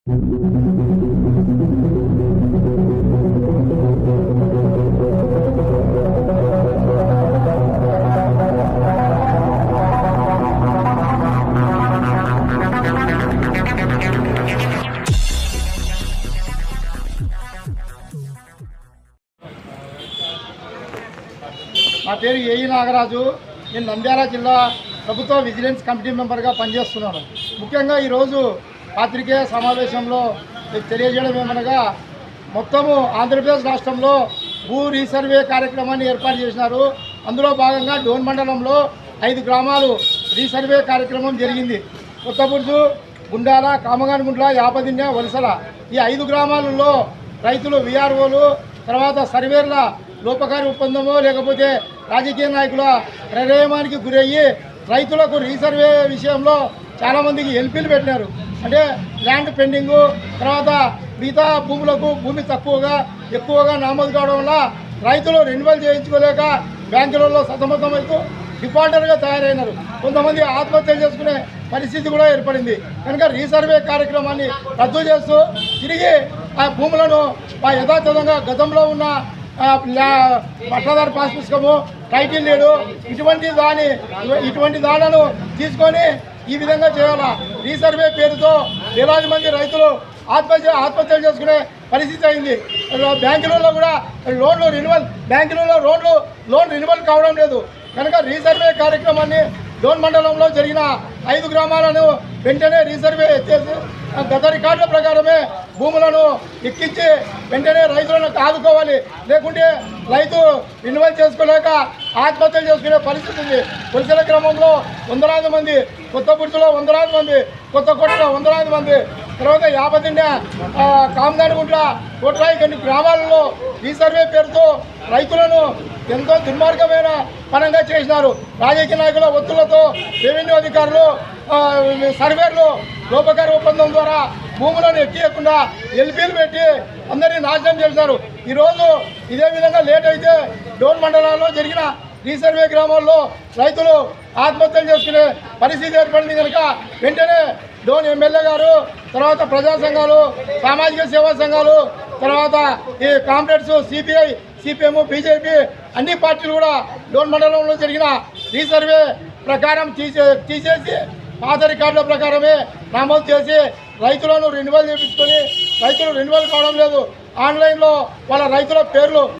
నా పేరు ఏఈ నాగరాజు. నేను నంద్యాల జిల్లా ప్రభుత్వ విజిలెన్స్ కమిటీ మెంబర్గా పనిచేస్తున్నాను. ముఖ్యంగా ఈరోజు పాత్రికేయ సమావేశంలో తెలియజేయడం ఏమనగా, మొత్తము ఆంధ్రప్రదేశ్ రాష్ట్రంలో భూ రీసర్వే కార్యక్రమాన్ని ఏర్పాటు చేసినారు. అందులో భాగంగా డోన్ మండలంలో 5 గ్రామాలు రీసర్వే కార్యక్రమం జరిగింది. కొత్తబుర్జు, గుండాల, కామగానిగుంట్ల, యాపదిన్నె, వలసల ఈ 5 గ్రామాలలో రైతులు విఆర్ఓలు, తర్వాత సర్వేర్ల లోపకారి ఒప్పందమో లేకపోతే రాజకీయ నాయకుల ప్రమేయానికి గురయ్యి రైతులకు రీసర్వే విషయంలో చాలామందికి ఎల్పీలు పెట్టినారు. అంటే ల్యాండ్ పెండింగు, తర్వాత మిగతా భూములకు భూమి ఎక్కువగా నమోదు కావడం వల్ల రైతులు రెన్యువల్ చేయించుకోలేక బ్యాంకులలో సతమతమవుతూ డిఫాల్టర్గా తయారైనారు. కొంతమంది ఆత్మహత్యలు చేసుకునే పరిస్థితి కూడా ఏర్పడింది. కనుక రీసర్వే కార్యక్రమాన్ని రద్దు చేస్తూ తిరిగి ఆ భూములను యథాతథంగా గతంలో ఉన్న పట్టాదారు పాస్ పుస్తకము, టైటిల్ లేడు, ఇటువంటి దాడులను తీసుకొని ఈ విధంగా చేయాలా. రీసర్వే పేరుతో వేలాది మంది రైతులు ఆత్మహత్యలు చేసుకునే పరిస్థితి అయింది. బ్యాంకులలో కూడా లోన్ రెన్యువల్ కావడం లేదు. కనుక రీసర్వే కార్యక్రమాన్ని డోన్ మండలంలో జరిగిన 5 గ్రామాలను వెంటనే రీసర్వే ఎత్తేసి గత రికార్డుల ప్రకారమే భూములను ఎక్కించి వెంటనే రైతులను ఆదుకోవాలి. లేకుంటే రైతు రెన్యువల్ చేసుకోలేక ఆత్మహత్యలు చేసుకునే పరిస్థితి ఉంది. పులిసెల గ్రామంలో 100 మంది, కొత్తబుర్జులో 100 మంది, కొత్తకోటలో 100 మంది, తర్వాత యాపదిన్నె, కామగానిగుంట్ల, కోట్రాయి కొన్ని గ్రామాలలో రీసర్వే పేరుతో రైతులను ఎంతో దుర్మార్గమైన పనంగా చేసినారు. రాజకీయ నాయకుల ఒత్తులతో రెవెన్యూ అధికారులు, సర్వేర్లు లోపకారి ఒప్పందం ద్వారా భూములను ఎక్కియకుండా ఎల్పీలు పెట్టి అందరినీ నాశనం చేశారు. ఈరోజు ఇదే విధంగా లేట్ అయితే డోన్ మండలాల్లో జరిగిన రీసర్వే గ్రామాల్లో రైతులు ఆత్మహత్యలు చేసుకునే పరిస్థితి ఏర్పడింది. కనుక వెంటనే డోన్ ఎమ్మెల్యే గారు, తర్వాత ప్రజా సంఘాలు, సామాజిక సేవా సంఘాలు, తర్వాత ఈ కామ్రేడ్స్, సిపిఐ, సిపిఎం, బీజేపీ అన్ని పార్టీలు కూడా డోన్ మండలంలో జరిగిన రీసర్వే ప్రకారం తీసేసి పాత రికార్డుల ప్రకారమే నమోదు చేసి రైతులను రెన్యువల్ చేయించుకొని రైతులు రెన్యువల్ కావడం లేదు. ఆన్లైన్లో వాళ్ళ రైతుల పేర్లు